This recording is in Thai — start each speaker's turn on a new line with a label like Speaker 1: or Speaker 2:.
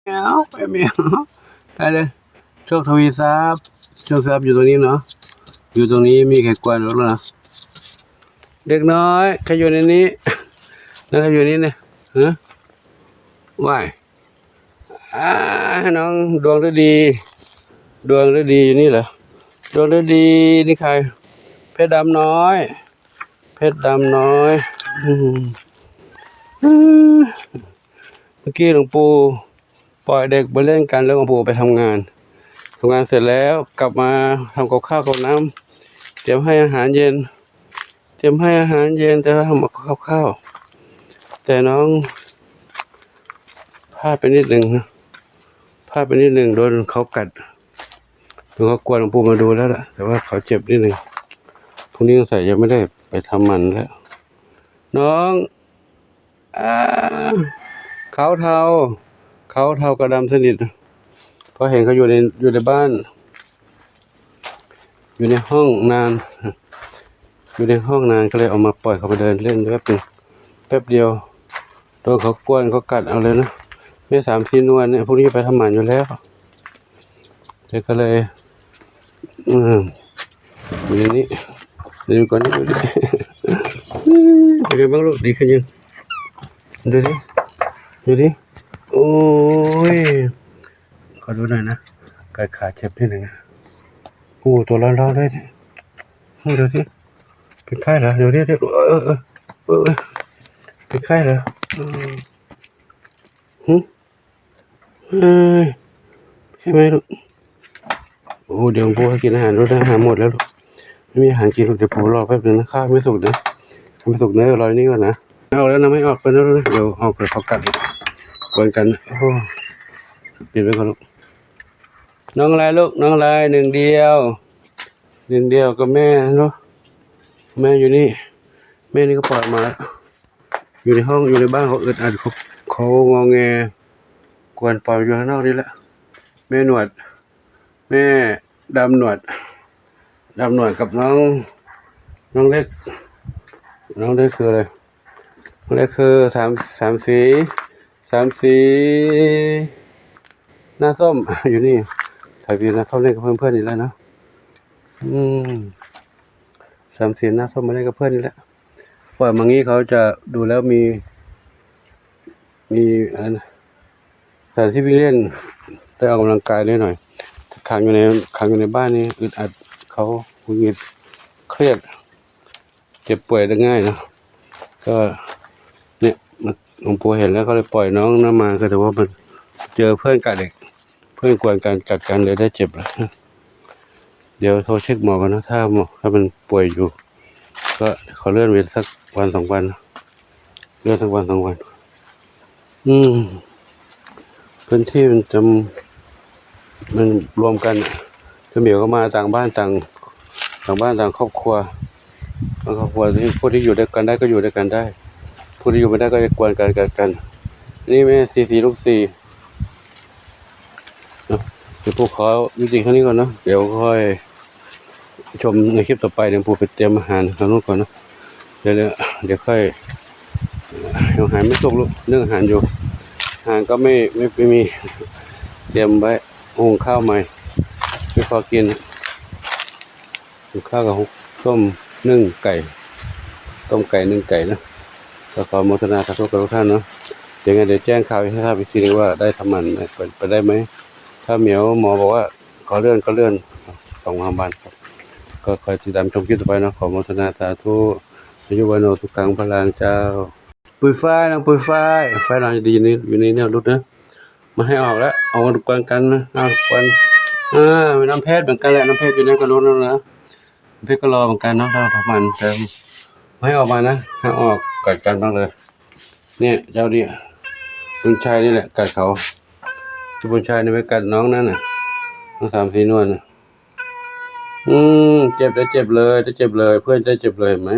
Speaker 1: วแมวไปเลยโชคทวีทรัพย์โชคทรัพย์อยู่ตรงนี้เนาะอยู่ตรงนี้มีใครกวนรถแล้วนะเด็กน้อยใครอยู่ในนี้แล้วใครอยู่นี่เนี่ยฮะว่ายน้องดวงฤดีดวงฤดีอยู่นี่เหรอดวงฤดีนี่ใครเพชรดำน้อยเพชรดำน้อยเมื่อกี้หลวงปู่ปล่อยเด็กไปเล่นกันแล้วหลวงปู่ไปทำงานเสร็จแล้วกลับมาทำกับข้าวกับน้ำเตรียมให้อาหารเย็นแต่ทำกับข้าวแต่น้องพลาดไปนิดหนึ่งโดนเขากัดโดนเขากวนหลวงปู่มาดูแล้วล่ะแต่ว่าเขาเจ็บนิดหนึ่งพรุ่งนี้สงสัยยังไม่ได้ไปทำมันแล้วน้องเขาเทากระดำสนิทเพราะเห็นเขาอยู่ในบ้านอยู่ในห้องนานก็เลยเอามาปล่อยเขาไปเดินเล่นแป๊บเดียวโดนเขากวนเขากัดเอาเลยนะไม่3-4 วันเนี่ยพวกนี้ไปทำหมันอยู่แล้วก็เลยอยู่ในนี้ดูก่อนดูดิเป็นไงบ้างลูกดีขึ้นยังดูดิโอ้ยขอดูหน่อยนะขาเจ็บที่ไหนโอ้ตัวร้อนๆด้วยเนี่ยดูสิเป็นไข้เหรอเดี๋ยวเป็นไข้เหรอใช่ไหมลูกโอ้เดี๋ยวปู่ให้กินอาหารด้วยนะอาหารหมดแล้วลูกไม่มีอาหารกินลูกเดี๋ยวปู่รอแป๊บนึงนะข้าวไม่สุกนะไม่สุกเนื้ออร่อยนี่ก่อนนะเอาแล้วนะไม่ออกไปแล้วเดี๋ยวออกไปเขากัดกวนกันโอ้ปิดไว้ก่อนลูกน้องอะไรลูกน้องอะไรหนึ่งเดียวกับแม่เนาะแม่อยู่นี่แม่นี่ก็ปล่อยมาอยู่ในห้องอยู่ในบ้านเขาอึดอัดเขางอแงกวนปล่อยอยู่ข้างนอกนี่แหละแม่ดำหนวดกับน้องเล็กคืออะไรน้องเล็กคือสามสีหน้าส้มอยู่นี่ถ่ายวีนะเขาเล่นกับเพื่อนนี่แล้วนะ3 สีหน้าส้มมาเล่นกับเพื่อนนี่แหละปล่อยมางี้เขาจะดูแล้วมีอะไรนะสถานที่วิ่งเล่นได้ออกกำลังกายนิดหน่อยขังอยู่ในบ้านนี่อึดอัดเขาหงุดหงิดเครียดเจ็บป่วยได้ง่ายนะก็เนี่ยหลวงปู่เห็นแล้วเขาเลยปล่อยน้องน้ำมาก็แต่ว่ามันเจอเพื่อนกัดเด็กเพื่อนกวนกันกัดกันเลยได้เจ็บแล้วเดี๋ยวโทรเช็คหมอกันนะถ้ามันป่วยอยู่ก็เขาเลื่อนไปสัก1-2 วันเลื่อนสัก1-2 วันพื้นที่มันรวมกันเหมียวก็มาต่างบ้านต่างครอบครัวที่ผู้ที่อยู่ด้วยกันได้ก็อยู่ด้วยกันได้ผู้ที่อยู่ไม่ได้ก็จะกวนกันกัดกันนี่แม่4ลูก4เนาะเดี๋ยวพวกเขาจริงๆแค่นี้ก่อนเนาะเดี๋ยวค่อยชมในคลิปต่อไปเดี๋ยวปู่ไปเตรียมอาหารทางนู้นก่อนเนาะเดี๋ยวค่อยอาหารไม่สุกลูกเรื่องอาหารอยู่อาหารก็ไม่มีเตรียมไว้หุงข้าวใหม่ไม่พอกินหุงข้าวกับต้มนึ่งไก่นะก็ขอโมทนาสาธุกับทุกท่านเนาะเดี๋ยวแจ้งข่าวให้ทราบอีกทีนึงว่าได้ทำมันไปได้ไหมถ้าเหมียวหมอบอกว่าขอเลื่อน2 วันครับก็คอยติดตามชมคลิปต่อไปเนาะขอโมทนาสาธุอายุวันโนสุขังพลังเจ้าปุยฝ้ายน้องปุยฝ้ายหลังดีอยู่นี่เนี่ยรุดนะมาให้ออกแล้วเอากันกวนกันนะกวนน้ำเพชรเหมือนกันแหละน้ำเพชรอยู่ในกระโดดแล้วนะเพชรก็รอเหมือนกันเนาะเราทำมันแต่ให้ออกมานะให้ออกกัดกันบ้างเลยเนี่ยเจ้าดิบุญชัยนี่แหละกัดเขาที่บุญชัยนี่ไปกัดน้องนั่นน่ะน้อง3 สีนวลนะเจ็บเลยเพื่อนได้เจ็บเลยเห็นไหม